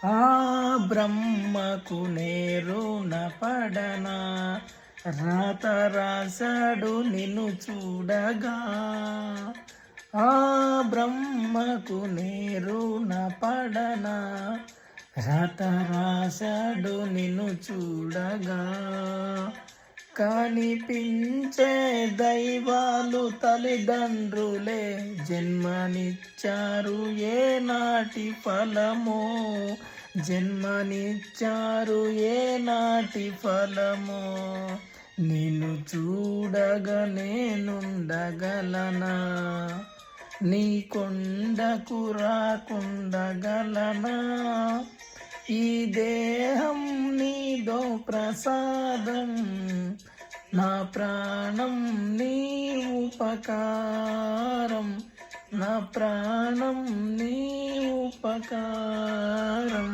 ఆ బ్రహ్మకు నేరున పడనా, రాత రాశాడు నిన్ను చూడగా. ఆ బ్రహ్మకు నేరున పడనా, రాత రాశాడు నిన్ను చూడగా. కనిపించే దైవాలు తల్లిదండ్రులే జన్మనిచ్చారు, ఏనాటి ఫలమో జన్మనిచ్చారు, ఏనాటి ఫలమో. నిన్ను చూడగా నేనుండగలనా, నీ కొండకు రాకుండగలనా. ఈ దేహం నీదో ప్రసాదం, నా ప్రాణం నీ ఉపకారం, నా ప్రాణం నీ ఉపకారం.